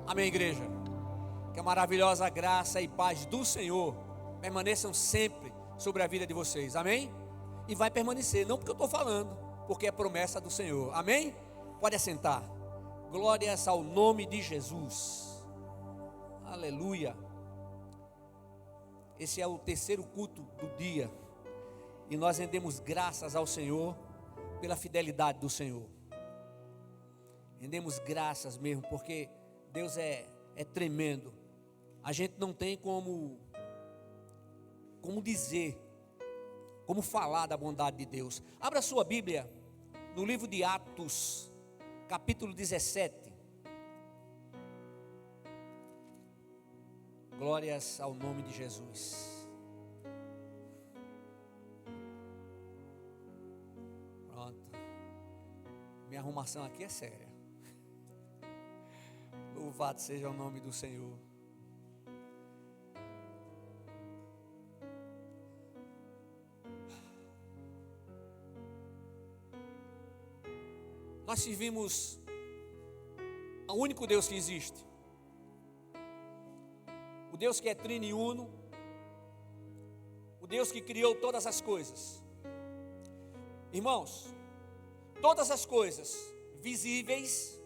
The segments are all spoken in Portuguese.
Amém, igreja? Que a maravilhosa graça e paz do Senhor permaneçam sempre sobre a vida de vocês, amém? E vai permanecer, não porque eu estou falando, porque é promessa do Senhor, amém? Pode assentar. Glórias ao nome de Jesus. Aleluia. Esse é o terceiro culto do dia e nós rendemos graças ao Senhor pela fidelidade do Senhor. Rendemos graças mesmo, porque Deus é tremendo. A gente não tem como dizer, como falar da bondade de Deus. Abra sua Bíblia no livro de Atos, capítulo 17. Glórias ao nome de Jesus. Pronto. Minha arrumação aqui é séria. Louvado seja o nome do Senhor. Nós servimos ao único Deus que existe. O Deus que é trino e uno. O Deus que criou todas as coisas. Irmãos, todas as coisas visíveis,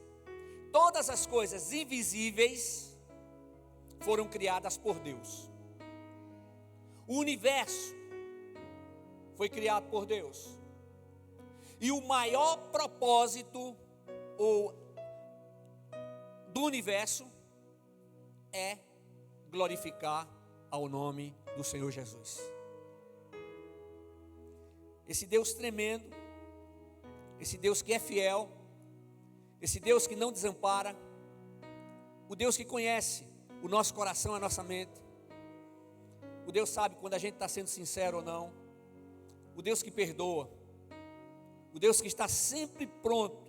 todas as coisas invisíveis foram criadas por Deus. O universo foi criado por Deus. E o maior propósito do universo é glorificar ao nome do Senhor Jesus. Esse Deus tremendo, esse Deus que é fiel, esse Deus que não desampara, o Deus que conhece o nosso coração, a nossa mente, o Deus sabe quando a gente está sendo sincero ou não, o Deus que perdoa, o Deus que está sempre pronto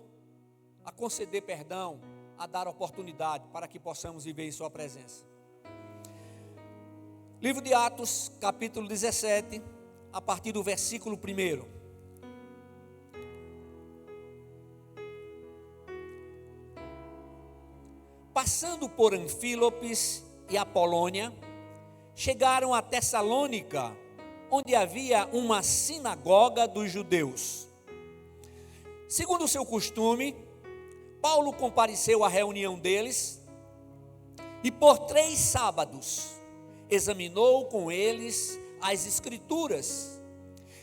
a conceder perdão, a dar oportunidade para que possamos viver em sua presença. Livro de Atos, capítulo 17, a partir do versículo 1. Passando por Anfílopes e Apolônia, chegaram a Tessalônica, onde havia uma sinagoga dos judeus. Segundo o seu costume, Paulo compareceu à reunião deles e por 3 sábados examinou com eles as Escrituras,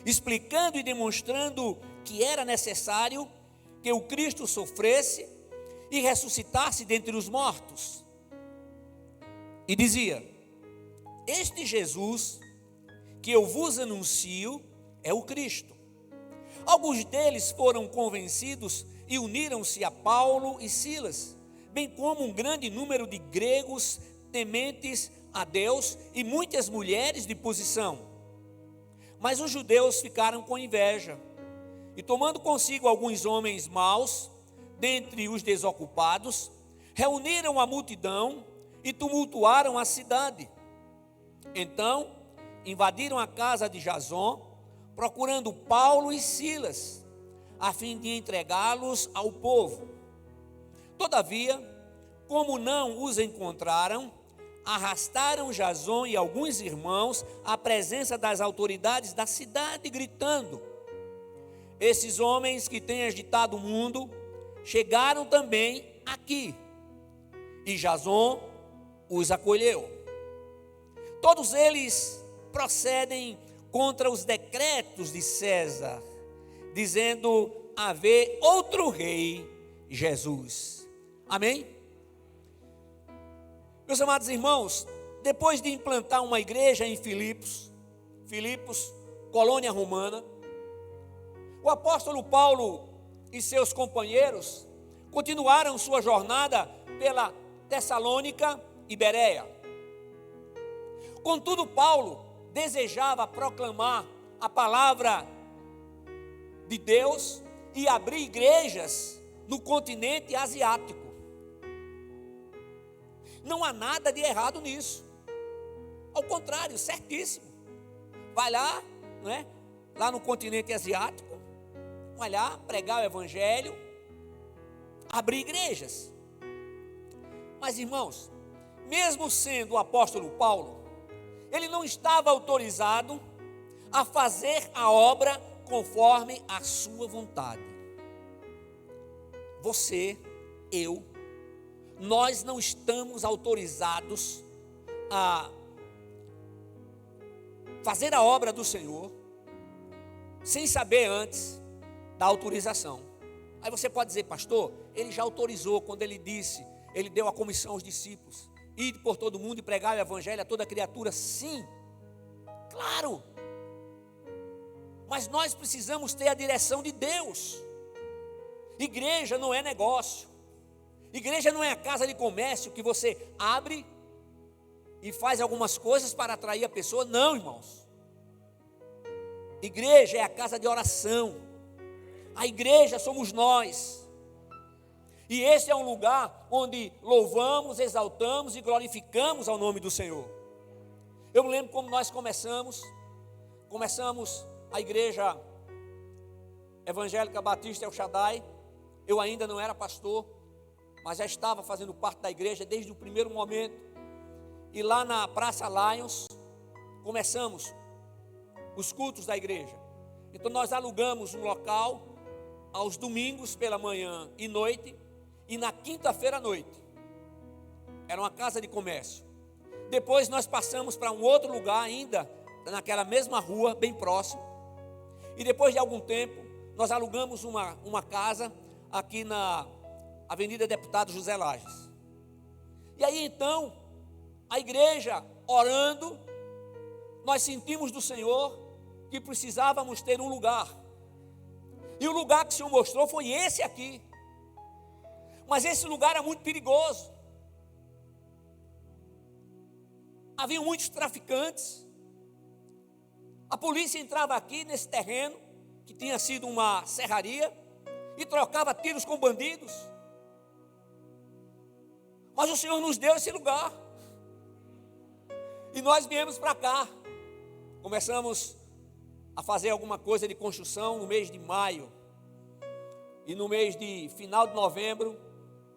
explicando e demonstrando que era necessário que o Cristo sofresse e ressuscitasse dentre os mortos. E dizia: este Jesus que eu vos anuncio é o Cristo. Alguns deles foram convencidos e uniram-se a Paulo e Silas, bem como um grande número de gregos tementes a Deus e muitas mulheres de posição. Mas os judeus ficaram com inveja e, tomando consigo alguns homens maus, dentre os desocupados, reuniram a multidão e tumultuaram a cidade. Então, invadiram a casa de Jasón, procurando Paulo e Silas, a fim de entregá-los ao povo. Todavia, como não os encontraram, arrastaram Jasón e alguns irmãos à presença das autoridades da cidade, gritando: esses homens que têm agitado o mundo chegaram também aqui. E Jasón os acolheu. Todos eles procedem contra os decretos de César, dizendo haver outro rei, Jesus. Amém? Meus amados irmãos, depois de implantar uma igreja em Filipos, colônia romana, o apóstolo Paulo e seus companheiros continuaram sua jornada pela Tessalônica e Bereia. Contudo, Paulo desejava proclamar a palavra de Deus e abrir igrejas no continente asiático. Não há nada de errado nisso. Ao contrário, certíssimo. Vai lá, não é? Lá no continente asiático, vai lá pregar o evangelho, abrir igrejas. Mas, irmãos, mesmo sendo o apóstolo Paulo, ele não estava autorizado a fazer a obra conforme a sua vontade. Você, eu, nós não estamos autorizados a fazer a obra do Senhor sem saber antes da autorização. Aí você pode dizer, pastor, ele já autorizou quando ele disse, ele deu a comissão aos discípulos, ide por todo mundo e pregai o evangelho a toda criatura. Sim, claro, mas nós precisamos ter a direção de Deus. Igreja não é negócio, igreja não é a casa de comércio que você abre e faz algumas coisas para atrair a pessoa. Não, irmãos, igreja é a casa de oração, a igreja somos nós, e esse é um lugar onde louvamos, exaltamos e glorificamos ao nome do Senhor. Eu me lembro como nós começamos a igreja evangélica batista El Shaddai. Eu ainda não era pastor, mas já estava fazendo parte da igreja desde o primeiro momento, e lá na Praça Lions, começamos os cultos da igreja. Então nós alugamos um local aos domingos pela manhã e noite, e na quinta-feira à noite. Era uma casa de comércio. Depois nós passamos para um outro lugar ainda, naquela mesma rua, bem próximo. E depois de algum tempo, nós alugamos uma casa aqui na Avenida Deputado José Lages. E aí então, a igreja orando, nós sentimos do Senhor que precisávamos ter um lugar. E o lugar que o Senhor mostrou foi esse aqui. Mas esse lugar era muito perigoso. Havia muitos traficantes. A polícia entrava aqui nesse terreno, que tinha sido uma serraria, e trocava tiros com bandidos. Mas o Senhor nos deu esse lugar. E nós viemos para cá. Começamos a fazer alguma coisa de construção no mês de maio. E no mês de final de novembro,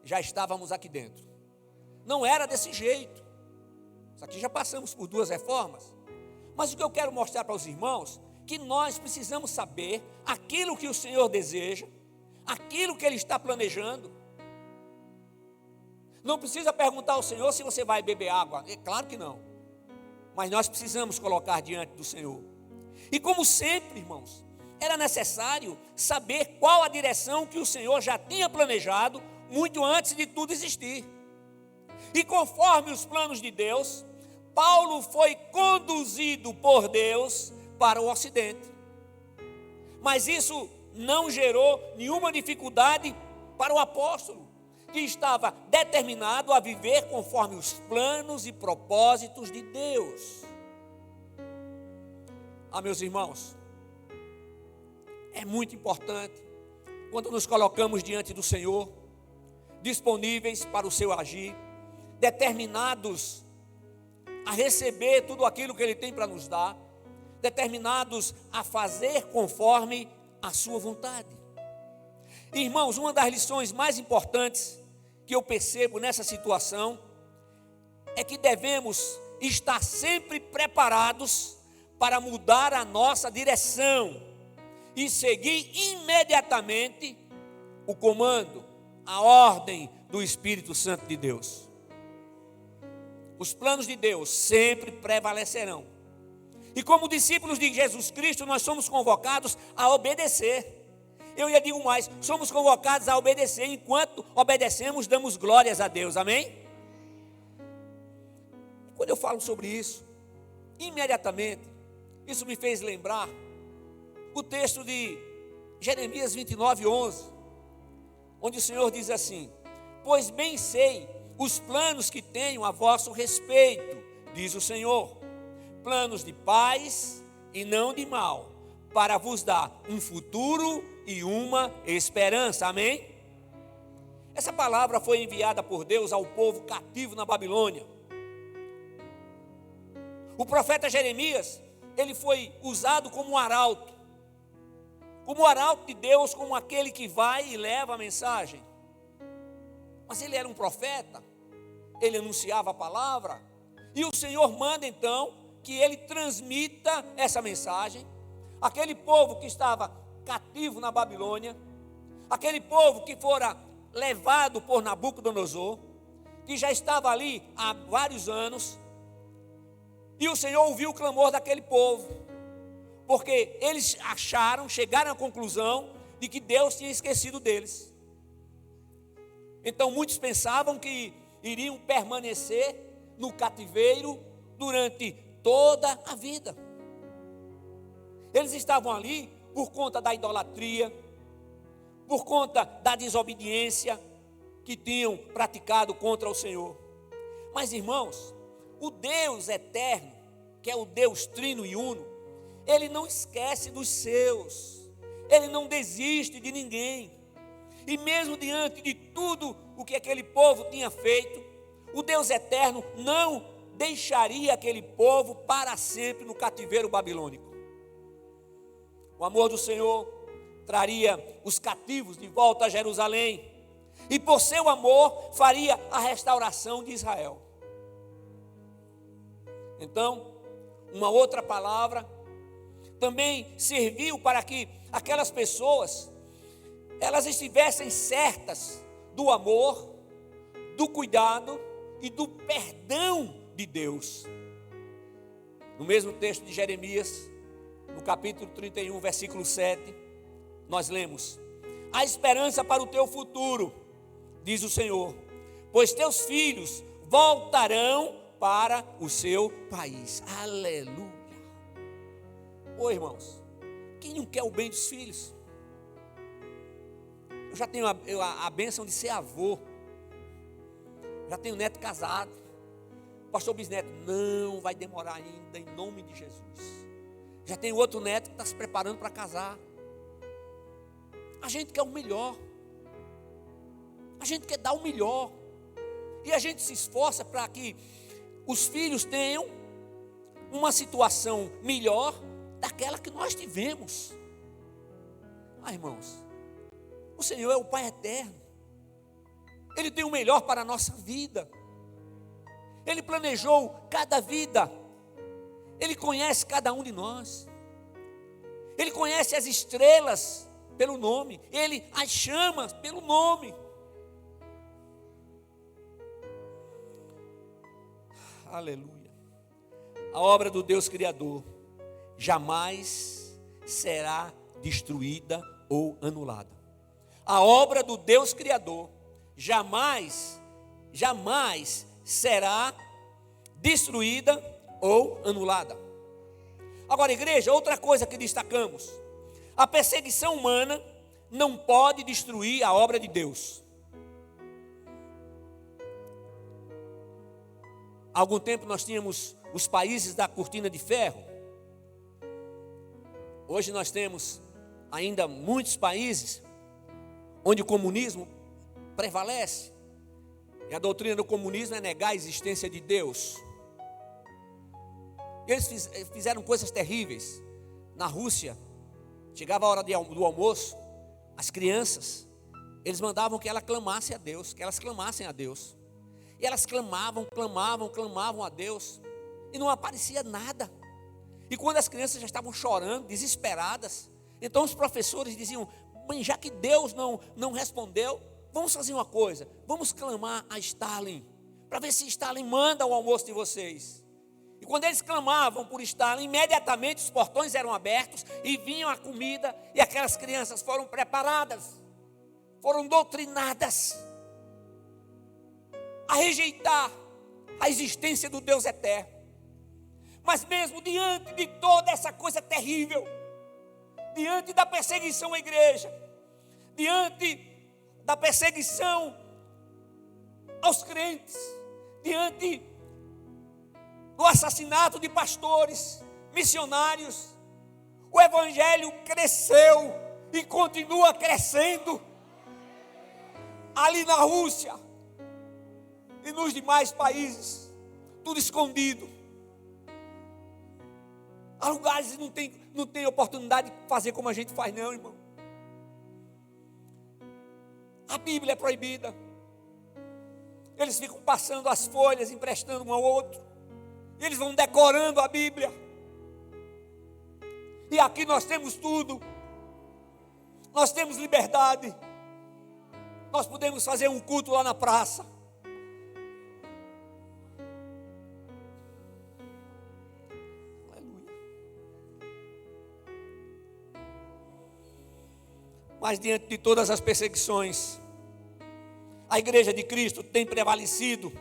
já estávamos aqui dentro. Não era desse jeito. Isso aqui já passamos por 2 reformas. Mas o que eu quero mostrar para os irmãos, que nós precisamos saber aquilo que o Senhor deseja, aquilo que Ele está planejando. Não precisa perguntar ao Senhor se você vai beber água. É claro que não. Mas nós precisamos colocar diante do Senhor. E como sempre, irmãos, era necessário saber qual a direção que o Senhor já tinha planejado muito antes de tudo existir. E conforme os planos de Deus, Paulo foi conduzido por Deus para o Ocidente. Mas isso não gerou nenhuma dificuldade para o apóstolo, que estava determinado a viver conforme os planos e propósitos de Deus. Meus irmãos, é muito importante quando nos colocamos diante do Senhor, disponíveis para o seu agir, determinados a receber tudo aquilo que Ele tem para nos dar, determinados a fazer conforme a sua vontade. Irmãos, uma das lições mais importantes que eu percebo nessa situação é que devemos estar sempre preparados para mudar a nossa direção e seguir imediatamente o comando, a ordem do Espírito Santo de Deus. Os planos de Deus sempre prevalecerão. E como discípulos de Jesus Cristo, nós somos convocados a obedecer. Eu ia digo mais, somos convocados a obedecer. Enquanto obedecemos, damos glórias a Deus, amém? Quando eu falo sobre isso, imediatamente, isso me fez lembrar o texto de Jeremias 29:11, onde o Senhor diz assim: pois bem sei os planos que tenho a vosso respeito, diz o Senhor, planos de paz e não de mal, para vos dar um futuro e uma esperança, amém? Essa palavra foi enviada por Deus ao povo cativo na Babilônia. O profeta Jeremias, ele foi usado como um arauto de Deus, como aquele que vai e leva a mensagem. Mas ele era um profeta, ele anunciava a palavra, e o Senhor manda então que ele transmita essa mensagem. Aquele povo que estava cativo na Babilônia, aquele povo que fora levado por Nabucodonosor, que já estava ali há vários anos, e o Senhor ouviu o clamor daquele povo, porque eles chegaram à conclusão de que Deus tinha esquecido deles. Então muitos pensavam que iriam permanecer no cativeiro durante toda a vida. Eles estavam ali por conta da idolatria, por conta da desobediência que tinham praticado contra o Senhor. Mas, irmãos, o Deus eterno, que é o Deus trino e uno, ele não esquece dos seus, ele não desiste de ninguém. E mesmo diante de tudo o que aquele povo tinha feito, o Deus eterno não deixaria aquele povo para sempre no cativeiro babilônico. O amor do Senhor traria os cativos de volta a Jerusalém, e por seu amor faria a restauração de Israel. Então, uma outra palavra também serviu para que aquelas pessoas, elas estivessem certas do amor, do cuidado e do perdão de Deus. No mesmo texto de Jeremias, no capítulo 31, versículo 7, nós lemos: há esperança para o teu futuro, diz o Senhor, pois teus filhos voltarão para o seu país. Aleluia. Ô irmãos, quem não quer o bem dos filhos? Eu já tenho a bênção de ser avô, já tenho neto casado. Pastor Bisneto, não vai demorar ainda, em nome de Jesus. Já tem outro neto que está se preparando para casar. A gente quer o melhor, a gente quer dar o melhor, e a gente se esforça para que os filhos tenham uma situação melhor daquela que nós tivemos. Irmãos, o Senhor é o Pai eterno, Ele tem o melhor para a nossa vida, Ele planejou cada vida, Ele conhece cada um de nós, Ele conhece as estrelas pelo nome, Ele as chama pelo nome. Aleluia. A obra do Deus Criador jamais será destruída ou anulada. A obra do Deus Criador jamais será destruída ou anulada. Agora, igreja, outra coisa que destacamos: a perseguição humana não pode destruir a obra de Deus. Há algum tempo nós tínhamos os países da cortina de ferro. Hoje nós temos ainda muitos países onde o comunismo prevalece. E a doutrina do comunismo é negar a existência de Deus. Eles fizeram coisas terríveis. Na Rússia, chegava a hora do almoço, as crianças, eles mandavam que elas clamassem a Deus, que elas clamassem a Deus. E elas clamavam a Deus, e não aparecia nada. E quando as crianças já estavam chorando, desesperadas, então os professores diziam: mãe, já que Deus não respondeu, vamos fazer uma coisa, vamos clamar a Stalin, para ver se Stalin manda o almoço de vocês. E quando eles clamavam por Stalin, imediatamente os portões eram abertos e vinham a comida, e aquelas crianças foram preparadas, foram doutrinadas a rejeitar a existência do Deus eterno. Mas mesmo diante de toda essa coisa terrível, diante da perseguição à igreja, diante da perseguição aos crentes, diante do assassinato de pastores, missionários, o evangelho cresceu e continua crescendo ali na Rússia e nos demais países, tudo escondido. Há lugares que não tem oportunidade de fazer como a gente faz, não, irmão. A Bíblia é proibida, Eles ficam passando as folhas, emprestando um ao outro. Eles vão decorando a Bíblia. E aqui nós temos tudo. Nós temos liberdade. Nós podemos fazer um culto lá na praça. Aleluia. Mas diante de todas as perseguições, a igreja de Cristo tem prevalecido.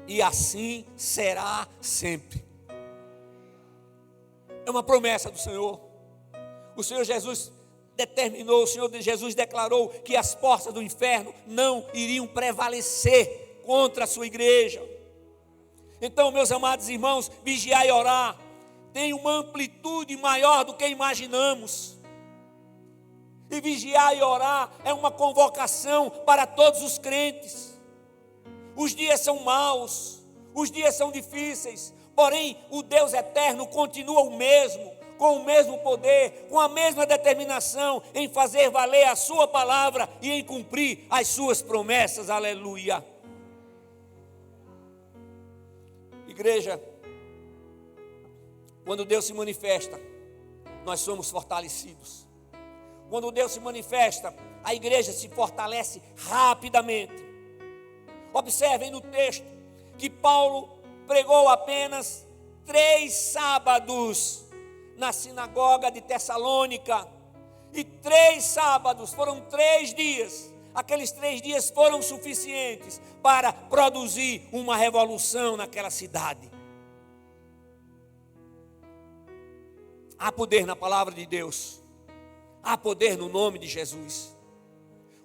E assim será sempre. É uma promessa do Senhor. O Senhor Jesus determinou, o Senhor Jesus declarou que as portas do inferno não iriam prevalecer contra a sua igreja. Então, meus amados irmãos, vigiar e orar tem uma amplitude maior do que imaginamos. E vigiar e orar é uma convocação para todos os crentes. Os dias são maus, os dias são difíceis, porém o Deus eterno continua o mesmo, com o mesmo poder, com a mesma determinação em fazer valer a sua palavra e em cumprir as suas promessas. Aleluia. Igreja, quando Deus se manifesta, nós somos fortalecidos. Quando Deus se manifesta, a igreja se fortalece rapidamente. Observem no texto que Paulo pregou apenas 3 sábados na sinagoga de Tessalônica. E 3 sábados, foram 3 dias. Aqueles 3 dias foram suficientes para produzir uma revolução naquela cidade. Há poder na palavra de Deus. Há poder no nome de Jesus.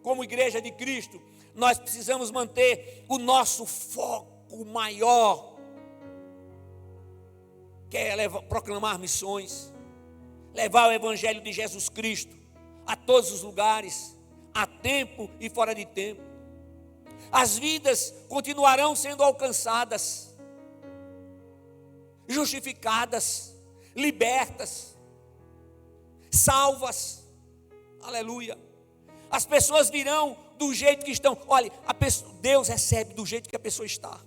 Como igreja de Cristo, nós precisamos manter o nosso foco maior, que é proclamar missões, levar o evangelho de Jesus Cristo a todos os lugares, a tempo e fora de tempo. As vidas continuarão sendo alcançadas, justificadas, libertas, salvas. Aleluia. As pessoas virão do jeito que estão. Olha, Deus recebe do jeito que a pessoa está.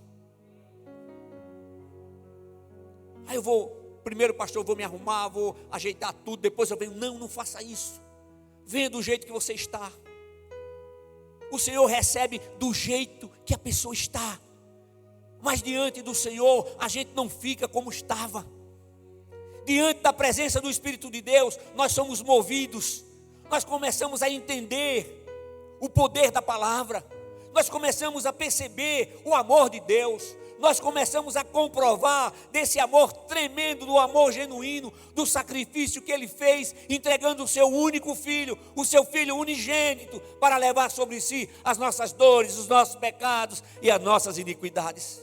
Aí eu vou, primeiro pastor, eu vou me arrumar, vou ajeitar tudo, depois eu venho. Não faça isso. Venha do jeito que você está. O Senhor recebe do jeito que a pessoa está. Mas diante do Senhor, a gente não fica como estava. Diante da presença do Espírito de Deus, nós somos movidos. Nós começamos a entender o poder da palavra. Nós começamos a perceber o amor de Deus. Nós começamos a comprovar desse amor tremendo, do amor genuíno, do sacrifício que Ele fez, entregando o seu único filho, o seu filho unigênito, para levar sobre si as nossas dores, os nossos pecados e as nossas iniquidades.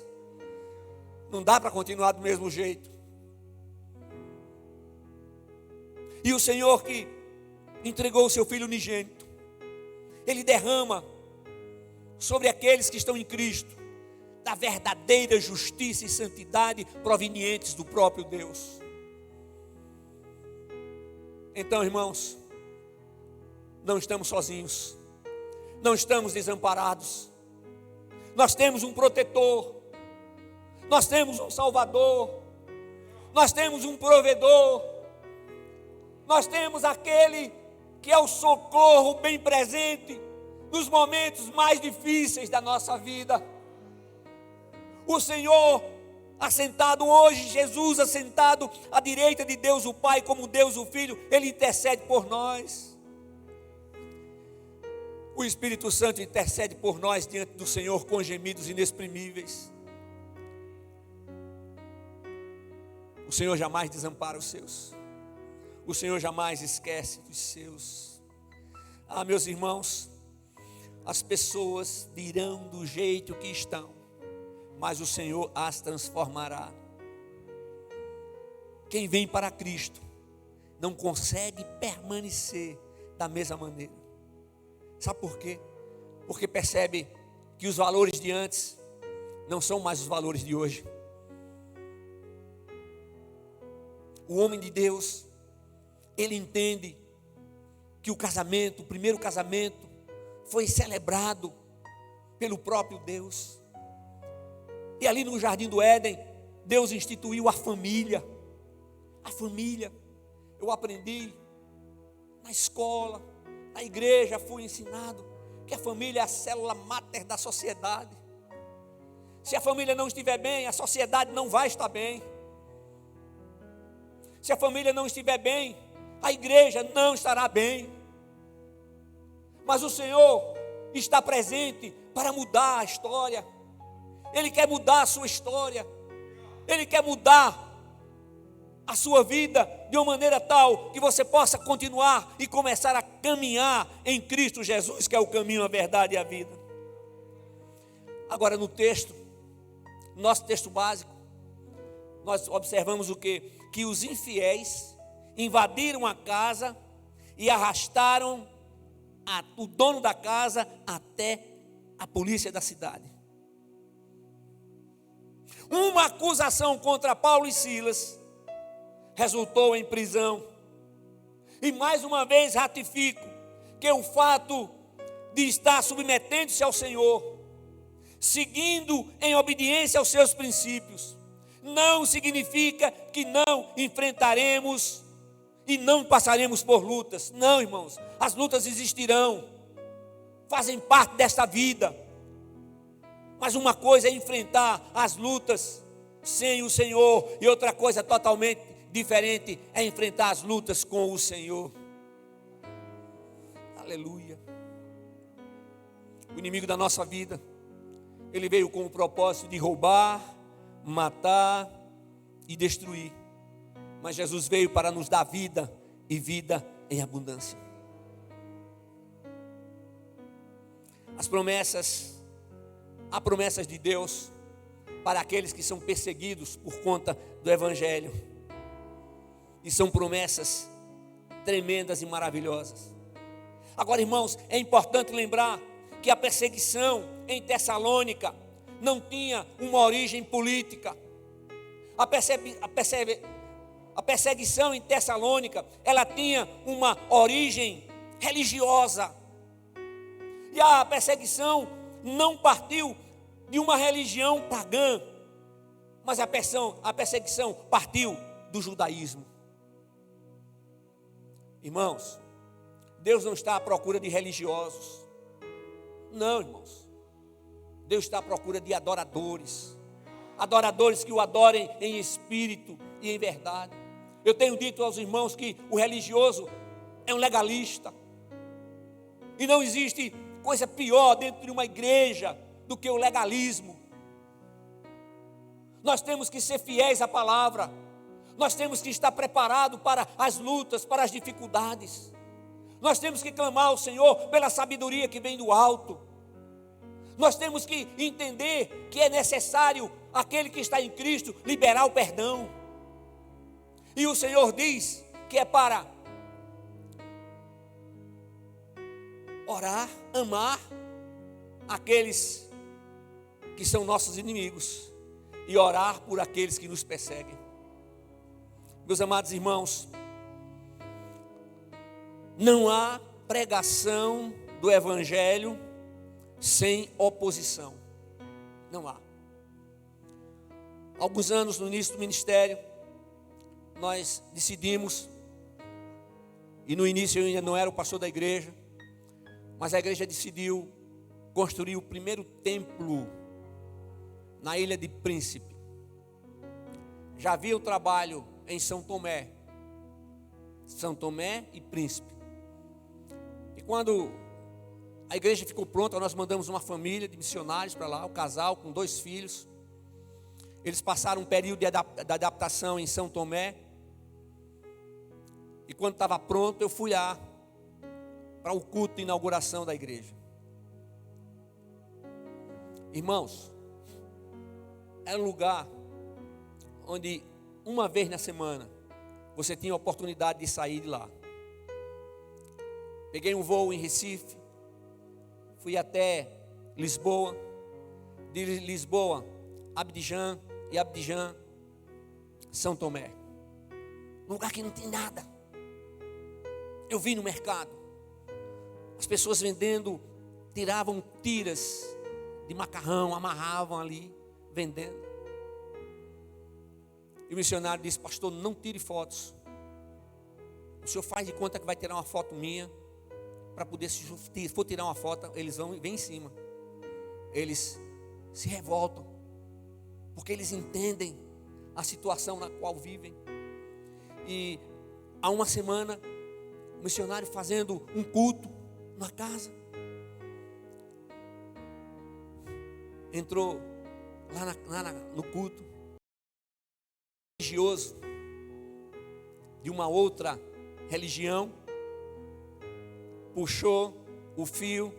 Não dá para continuar do mesmo jeito. E o Senhor que entregou o seu filho unigênito, Ele derrama sobre aqueles que estão em Cristo da verdadeira justiça e santidade provenientes do próprio Deus. Então, irmãos, não estamos sozinhos, não estamos desamparados. Nós temos um protetor, nós temos um salvador, nós temos um provedor, nós temos aquele que é o socorro bem presente nos momentos mais difíceis da nossa vida. O Senhor assentado hoje, Jesus assentado à direita de Deus o Pai, como Deus o Filho, Ele intercede por nós. O Espírito Santo intercede por nós diante do Senhor com gemidos inexprimíveis. O Senhor jamais desampara os seus. O Senhor jamais esquece dos seus. Ah, meus irmãos, as pessoas virão do jeito que estão, mas o Senhor as transformará. Quem vem para Cristo não consegue permanecer da mesma maneira. Sabe por quê? Porque percebe que os valores de antes não são mais os valores de hoje. O homem de Deus, ele entende que o casamento, o primeiro casamento, foi celebrado pelo próprio Deus. E ali no Jardim do Éden, Deus instituiu a família. A família, eu aprendi na escola, na igreja, fui ensinado que a família é a célula máter da sociedade. Se a família não estiver bem, a sociedade não vai estar bem. Se a família não estiver bem, a igreja não estará bem. Mas o Senhor está presente para mudar a história. Ele quer mudar a sua história. Ele quer mudar a sua vida de uma maneira tal que você possa continuar e começar a caminhar em Cristo Jesus, que é o caminho, a verdade e a vida. Agora no texto, nosso texto básico, nós observamos o quê? Que os infiéis invadiram a casa e arrastaram o dono da casa até a polícia da cidade. Uma acusação contra Paulo e Silas resultou em prisão. E mais uma vez ratifico que o fato de estar submetendo-se ao Senhor, seguindo em obediência aos seus princípios, não significa que não enfrentaremos e não passaremos por lutas. Não, irmãos, as lutas existirão, fazem parte desta vida. Mas uma coisa é enfrentar as lutas sem o Senhor, e outra coisa totalmente diferente é enfrentar as lutas com o Senhor. Aleluia. O inimigo da nossa vida, ele veio com o propósito de roubar, matar e destruir. Mas Jesus veio para nos dar vida e vida em abundância. Há promessas de Deus para aqueles que são perseguidos por conta do Evangelho. E são promessas tremendas e maravilhosas. Agora, irmãos, é importante lembrar que a perseguição em Tessalônica não tinha uma origem política. A perseguição em Tessalônica, ela tinha uma origem religiosa. E a perseguição não partiu de uma religião pagã, mas a perseguição partiu do judaísmo. Irmãos, Deus não está à procura de religiosos. Não, irmãos. Deus está à procura de adoradores. Adoradores que o adorem em espírito e em verdade. Eu tenho dito aos irmãos que o religioso é um legalista. E não existe coisa pior dentro de uma igreja do que o legalismo. Nós temos que ser fiéis à palavra. Nós temos que estar preparados para as lutas, para as dificuldades. Nós temos que clamar ao Senhor pela sabedoria que vem do alto. Nós temos que entender que é necessário aquele que está em Cristo liberar o perdão. E o Senhor diz que é para orar, amar aqueles que são nossos inimigos e orar por aqueles que nos perseguem. Meus amados irmãos, não há pregação do Evangelho sem oposição. Não há. Alguns anos no início do ministério, nós decidimos, e no início eu ainda não era o pastor da igreja, mas a igreja decidiu construir o primeiro templo na Ilha de Príncipe. Já havia o trabalho em São Tomé e Príncipe. E quando a igreja ficou pronta, nós mandamos uma família de missionários para lá, o casal com 2 filhos. Eles passaram um período de adaptação em São Tomé. E quando estava pronto, eu fui lá para o culto de inauguração da igreja. Irmãos, era um lugar onde uma vez na semana você tinha a oportunidade de sair de lá. Peguei um voo em Recife, fui até Lisboa, de Lisboa, Abidjan, e Abidjan, São Tomé. Um lugar que não tem nada. Eu vi no mercado, as pessoas vendendo, tiravam tiras de macarrão, amarravam ali, vendendo. E o missionário disse: pastor, não tire fotos. O senhor faz de conta que vai tirar uma foto minha, para poder, se for tirar uma foto, eles vêm em cima. Eles se revoltam, porque eles entendem a situação na qual vivem. E há uma semana, o missionário fazendo um culto na casa, entrou lá no culto, religioso de uma outra religião, puxou o fio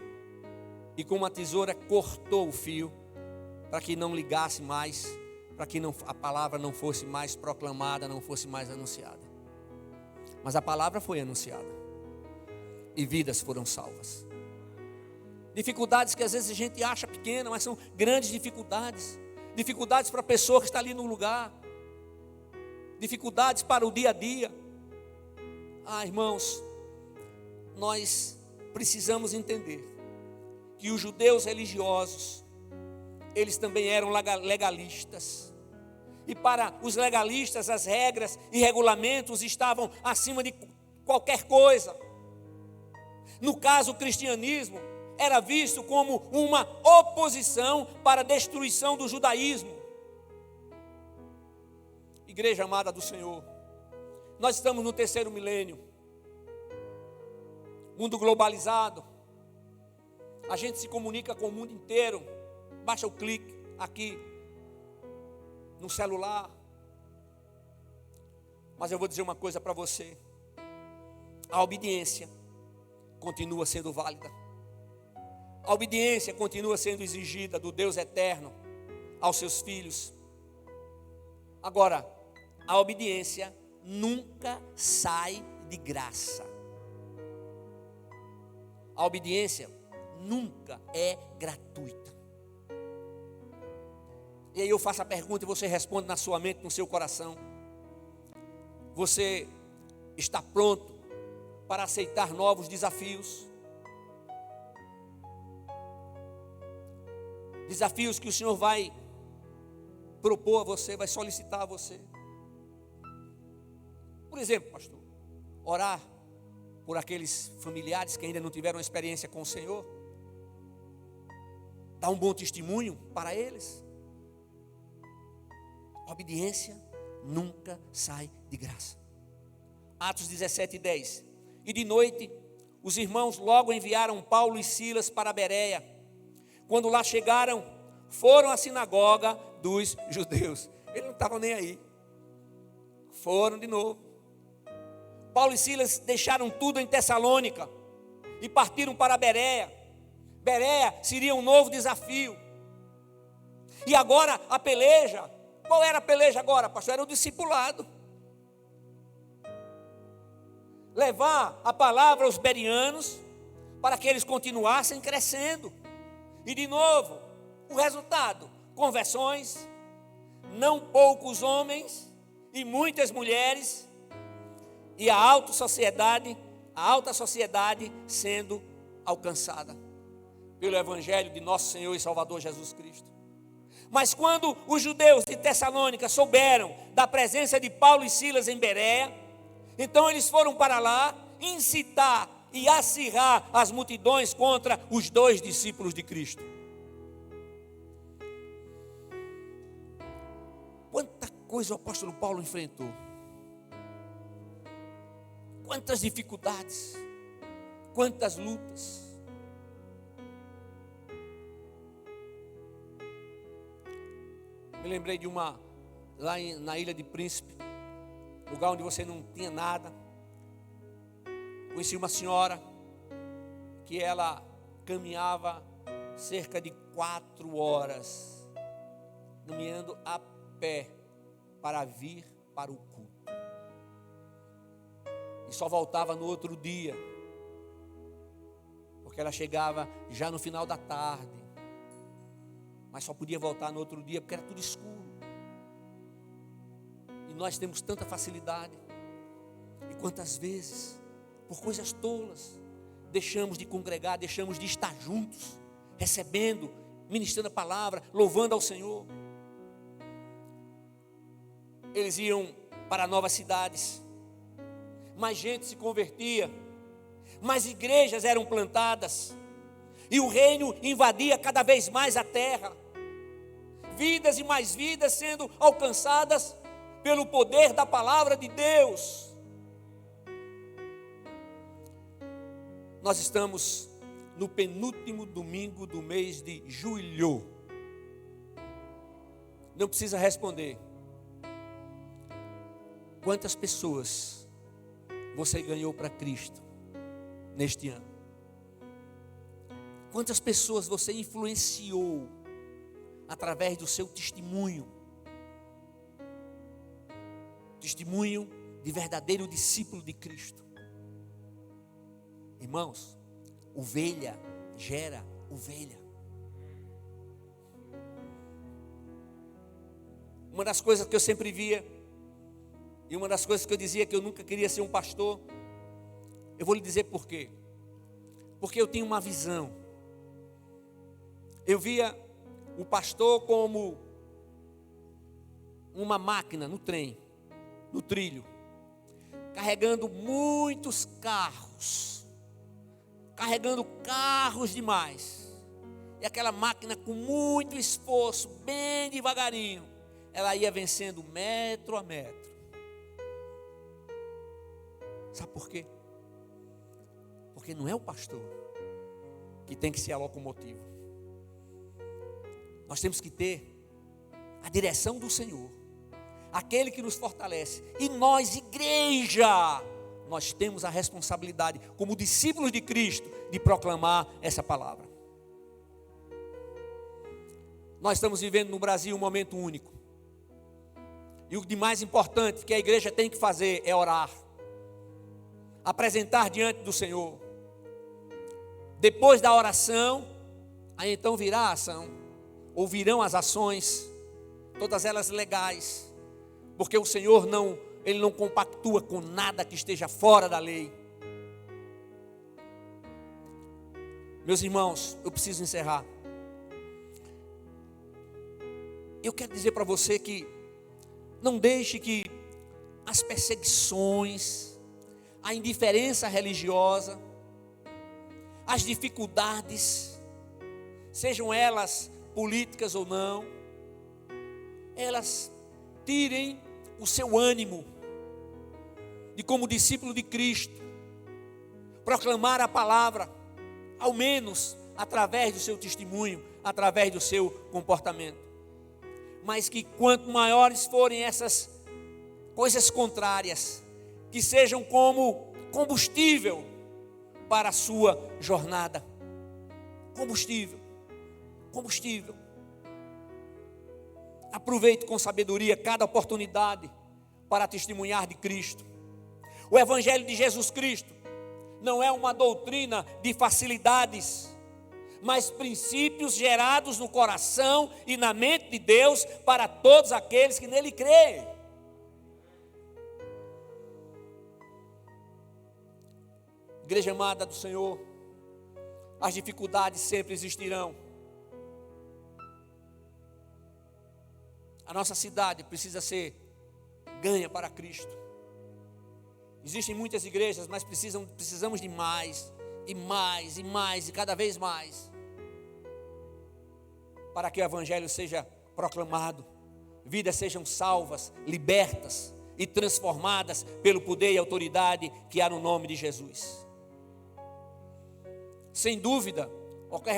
e com uma tesoura cortou o fio para que não ligasse mais, para que a palavra não fosse mais proclamada, não fosse mais anunciada. Mas a palavra foi anunciada e vidas foram salvas. Dificuldades que às vezes a gente acha pequena, mas são grandes dificuldades. Dificuldades para a pessoa que está ali no lugar, dificuldades para o dia a dia. Irmãos, nós precisamos entender que os judeus religiosos, eles também eram legalistas. E para os legalistas, as regras e regulamentos estavam acima de qualquer coisa. No caso, o cristianismo era visto como uma oposição para a destruição do judaísmo. Igreja amada do Senhor, nós estamos no 3º milênio, mundo globalizado, a gente se comunica com o mundo inteiro, basta o clique aqui no celular. Mas eu vou dizer uma coisa para você: a obediência continua sendo válida, a obediência continua sendo exigida do Deus eterno aos seus filhos. Agora, a obediência nunca sai de graça. A obediência nunca é gratuita. E aí eu faço a pergunta e você responde na sua mente, no seu coração: você está pronto para aceitar novos desafios? Desafios que o Senhor vai propor a você, vai solicitar a você. Por exemplo, pastor, orar por aqueles familiares que ainda não tiveram experiência com o Senhor, dar um bom testemunho para eles. A obediência nunca sai de graça. Atos 17:10. E de noite, os irmãos logo enviaram Paulo e Silas para Bereia. Quando lá chegaram, foram à sinagoga dos judeus. Eles não estavam nem aí. Foram de novo. Paulo e Silas deixaram tudo em Tessalônica e partiram para Bereia. Bereia seria um novo desafio. E agora a peleja. Qual era a peleja agora, pastor? Era o discipulado. Levar a palavra aos bereanos para que eles continuassem crescendo. E de novo, o resultado: conversões, não poucos homens e muitas mulheres, e a alta sociedade sendo alcançada pelo evangelho de nosso Senhor e Salvador Jesus Cristo. Mas quando os judeus de Tessalônica souberam da presença de Paulo e Silas em Bereia, então eles foram para lá incitar e acirrar as multidões contra os 2 discípulos de Cristo. Quanta coisa o apóstolo Paulo enfrentou, quantas dificuldades, quantas lutas. Me lembrei de uma, lá na Ilha de Príncipe, lugar onde você não tinha nada. Conheci uma senhora que ela caminhava cerca de 4 horas, caminhando a pé para vir para o culto. E só voltava no outro dia, porque ela chegava já no final da tarde, mas só podia voltar no outro dia porque era tudo escuro. E nós temos tanta facilidade. E quantas vezes, por coisas tolas, deixamos de congregar, deixamos de estar juntos, recebendo ministrando a palavra, louvando ao Senhor. Eles iam para novas cidades, mais gente se convertia, mais igrejas eram plantadas, e o reino invadia cada vez mais a terra. Vidas e mais vidas sendo alcançadas pelo poder da palavra de Deus. Nós estamos no penúltimo domingo do mês de julho. Não precisa responder. Quantas pessoas você ganhou para Cristo neste ano? Quantas pessoas você influenciou através do seu testemunho? Testemunho de verdadeiro discípulo de Cristo. Irmãos, ovelha gera ovelha. Uma das coisas que eu sempre via, e uma das coisas que eu dizia que eu nunca queria ser um pastor, eu vou lhe dizer por quê. Porque eu tinha uma visão. Eu via o pastor como uma máquina no trem, no trilho, carregando muitos carros, carregando carros demais, e aquela máquina com muito esforço, bem devagarinho, ela ia vencendo metro a metro. Sabe por quê? Porque não é o pastor que tem que ser a locomotiva. Nós temos que ter a direção do Senhor, aquele que nos fortalece. E nós, igreja, nós temos a responsabilidade, como discípulos de Cristo, de proclamar essa palavra. Nós estamos vivendo no Brasil um momento único. E o de mais importante que a igreja tem que fazer é orar, apresentar diante do Senhor. Depois da oração, aí então virá a ação, ou virão as ações, todas elas legais, porque o Senhor Ele não compactua com nada que esteja fora da lei. Meus irmãos, eu preciso encerrar. Eu quero dizer para você que não deixe que as perseguições, a indiferença religiosa, as dificuldades, sejam elas políticas ou não, elas tirem o seu ânimo de, como discípulo de Cristo, proclamar a palavra, ao menos através do seu testemunho, através do seu comportamento. Mas que quanto maiores forem essas coisas contrárias, que sejam como combustível para a sua jornada. Combustível. Aproveite com sabedoria cada oportunidade para testemunhar de Cristo. O Evangelho de Jesus Cristo não é uma doutrina de facilidades, mas princípios gerados no coração e na mente de Deus para todos aqueles que nele creem. Igreja amada do Senhor, as dificuldades sempre existirão. A nossa cidade precisa ser ganha para Cristo. Existem muitas igrejas, mas precisamos de mais, e mais, e mais, e cada vez mais, para que o Evangelho seja proclamado, vidas sejam salvas, libertas e transformadas pelo poder e autoridade que há no nome de Jesus. Sem dúvida,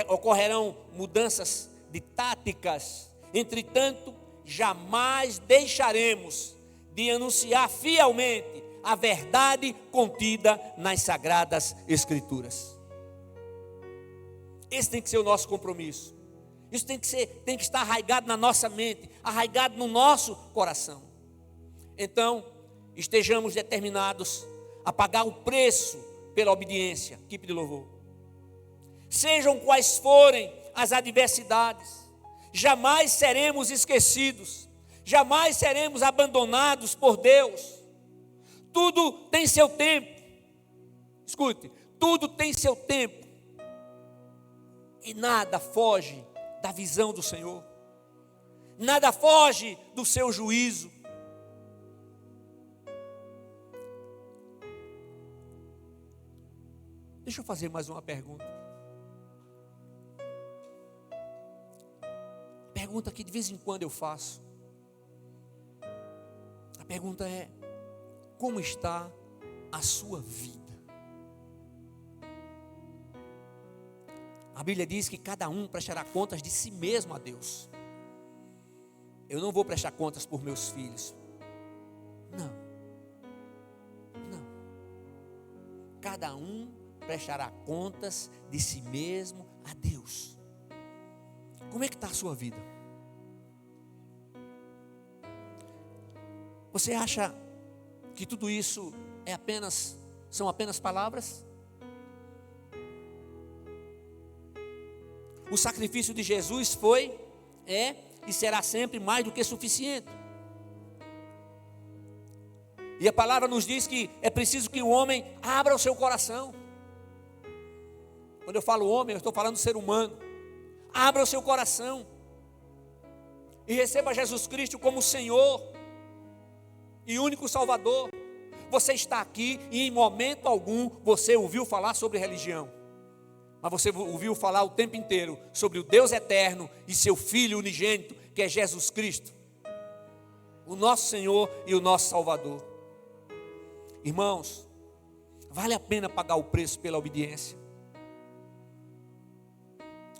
ocorrerão mudanças de táticas, entretanto, jamais deixaremos de anunciar fielmente a verdade contida nas Sagradas Escrituras. Esse tem que ser o nosso compromisso. Isso tem que estar arraigado na nossa mente, arraigado no nosso coração. Então, estejamos determinados a pagar o preço pela obediência. Equipe de louvor. Sejam quais forem as adversidades, jamais seremos esquecidos, jamais seremos abandonados por Deus. Tudo tem seu tempo. Escute, tudo tem seu tempo. E nada foge da visão do Senhor. Nada foge do seu juízo. Deixa eu fazer mais uma pergunta. Pergunta que de vez em quando eu faço. A pergunta é: como está a sua vida? A Bíblia diz que cada um prestará contas de si mesmo a Deus. Eu não vou prestar contas por meus filhos. Não. Cada um prestará contas de si mesmo a Deus. Como é que está a sua vida? Você acha que tudo isso são apenas palavras? O sacrifício de Jesus foi, e será sempre mais do que suficiente. E a palavra nos diz que é preciso que o homem abra o seu coração. Quando eu falo homem, eu estou falando ser humano. Abra o seu coração e receba Jesus Cristo como Senhor e único Salvador. Você está aqui e em momento algum você ouviu falar sobre religião, mas você ouviu falar o tempo inteiro sobre o Deus eterno e seu Filho unigênito, que é Jesus Cristo, o nosso Senhor e o nosso Salvador. Irmãos, vale a pena pagar o preço pela obediência.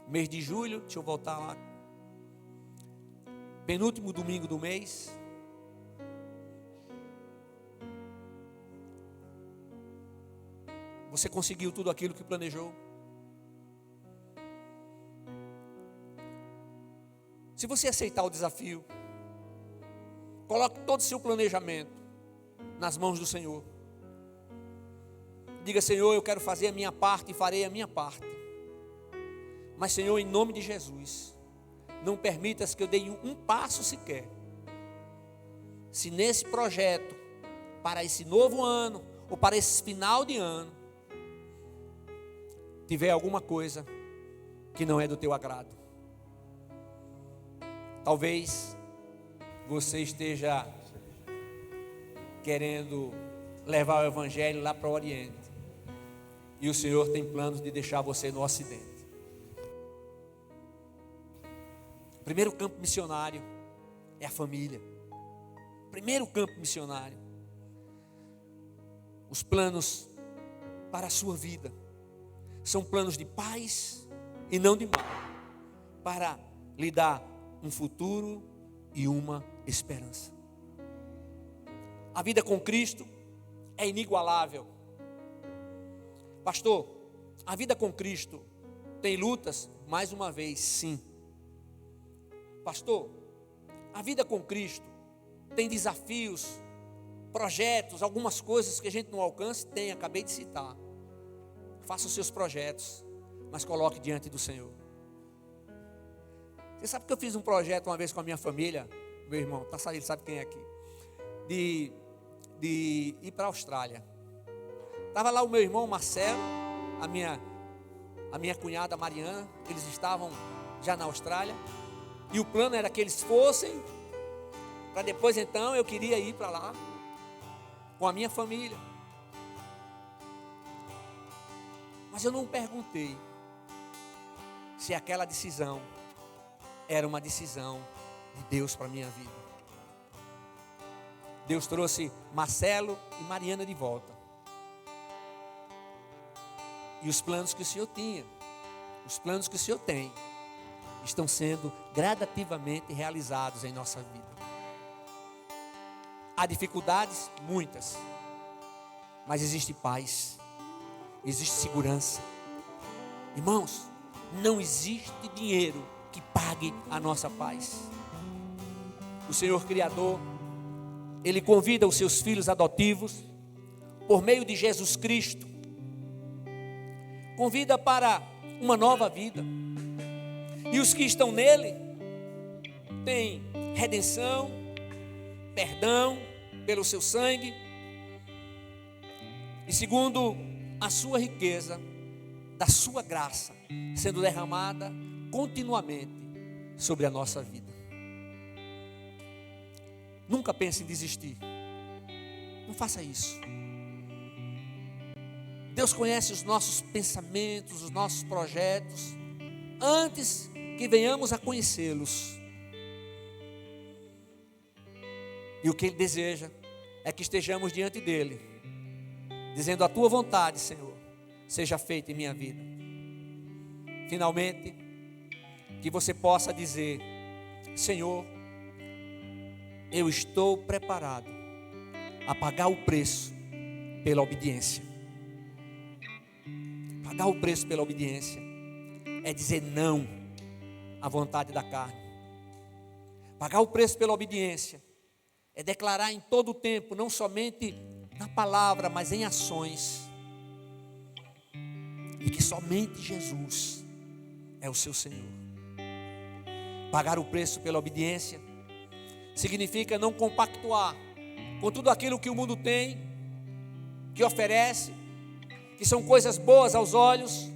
Mês de julho, deixa eu voltar lá, penúltimo domingo do mês. Você conseguiu tudo aquilo que planejou? Se você aceitar o desafio, coloque todo o seu planejamento nas mãos do Senhor. Diga: Senhor, eu quero fazer a minha parte e farei a minha parte. Mas, Senhor, em nome de Jesus, não permitas que eu dê um passo sequer. Se nesse projeto, para esse novo ano, ou para esse final de ano, tiver alguma coisa que não é do teu agrado. Talvez você esteja querendo levar o Evangelho lá para o Oriente, e o Senhor tem planos de deixar você no Ocidente. O primeiro campo missionário é a família. Primeiro campo missionário. Os planos para a sua vida são planos de paz e não de mal, para lhe dar um futuro e uma esperança. A vida com Cristo é inigualável. Pastor, a vida com Cristo tem lutas? Mais uma vez, sim. Pastor, a vida com Cristo tem desafios, projetos, algumas coisas que a gente não alcança? Tem, acabei de citar. Faça os seus projetos, mas coloque diante do Senhor. Você sabe que eu fiz um projeto uma vez com a minha família, meu irmão, tá saindo, sabe quem é aqui, de ir para a Austrália. Estava lá o meu irmão Marcelo, a minha cunhada Mariana, eles estavam já na Austrália, e o plano era que eles fossem, para depois então eu queria ir para lá, com a minha família. Mas eu não perguntei se aquela decisão era uma decisão de Deus para a minha vida. Deus trouxe Marcelo e Mariana de volta. E os planos que o Senhor tinha, os planos que o Senhor tem, estão sendo gradativamente realizados em nossa vida. Há dificuldades? Muitas. Mas existe paz, existe segurança. Irmãos, não existe dinheiro que pague a nossa paz. O Senhor Criador, Ele convida os seus filhos adotivos, por meio de Jesus Cristo, convida para uma nova vida. E os que estão nele têm redenção, perdão pelo seu sangue, e segundo a sua riqueza, da sua graça, sendo derramada continuamente sobre a nossa vida. Nunca pense em desistir. Não faça isso. Deus conhece os nossos pensamentos, os nossos projetos, antes que venhamos a conhecê-los. E o que Ele deseja é que estejamos diante dEle, dizendo: a Tua vontade, Senhor, seja feita em minha vida. Finalmente, que você possa dizer: Senhor, eu estou preparado a pagar o preço pela obediência. Pagar o preço pela obediência é dizer não à vontade da carne. Pagar o preço pela obediência é declarar em todo o tempo, não somente na palavra, mas em ações, e que somente Jesus é o seu Senhor. Pagar o preço pela obediência significa não compactuar com tudo aquilo que o mundo tem, que oferece, que são coisas boas aos olhos,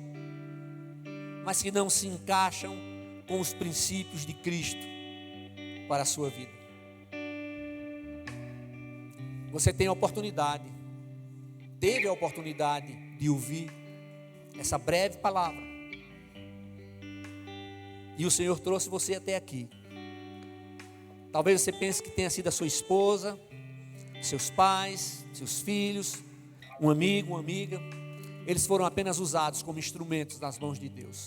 mas que não se encaixam com os princípios de Cristo para a sua vida. Você tem a oportunidade, teve a oportunidade de ouvir essa breve palavra, e o Senhor trouxe você até aqui. Talvez você pense que tenha sido a sua esposa, seus pais, seus filhos, um amigo, uma amiga. Eles foram apenas usados como instrumentos nas mãos de Deus.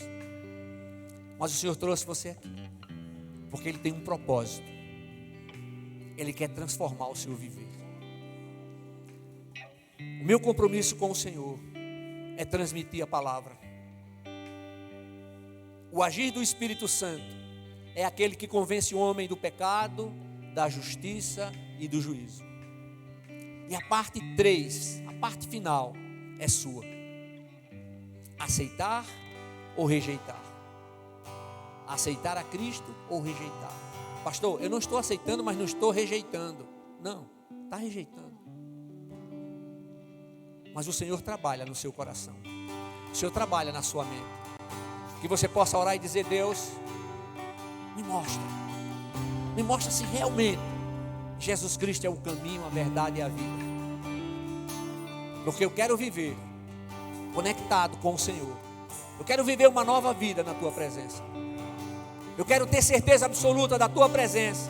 Mas o Senhor trouxe você aqui porque Ele tem um propósito. Ele quer transformar o seu viver. O meu compromisso com o Senhor é transmitir a palavra. O agir do Espírito Santo é aquele que convence o homem do pecado, da justiça e do juízo. E a parte 3, a parte final, é sua: aceitar ou rejeitar. Aceitar a Cristo ou rejeitar. Pastor, eu não estou aceitando, mas não estou rejeitando. Não, está rejeitando. Mas o Senhor trabalha no seu coração. O Senhor trabalha na sua mente. Que você possa orar e dizer: Deus, me mostra se realmente Jesus Cristo é o caminho, a verdade e a vida. Porque eu quero viver conectado com o Senhor. Eu quero viver uma nova vida na Tua presença. Eu quero ter certeza absoluta da Tua presença.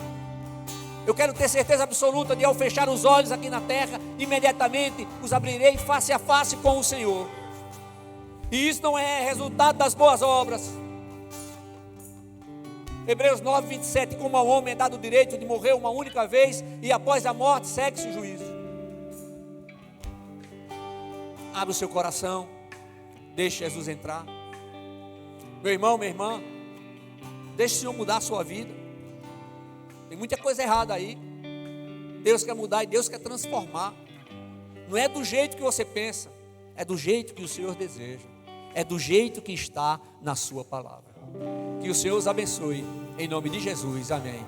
Eu quero ter certeza absoluta de, ao fechar os olhos aqui na terra, imediatamente os abrirei face a face com o Senhor. E isso não é resultado das boas obras. Hebreus 9, 27, como ao homem é dado o direito de morrer uma única vez, e após a morte segue-se o juízo. Abra o seu coração, deixe Jesus entrar. Meu irmão, minha irmã, deixe o Senhor mudar a sua vida. Tem muita coisa errada aí. Deus quer mudar e Deus quer transformar. Não é do jeito que você pensa, é do jeito que o Senhor deseja, é do jeito que está na sua palavra. Que o Senhor os abençoe, em nome de Jesus, amém.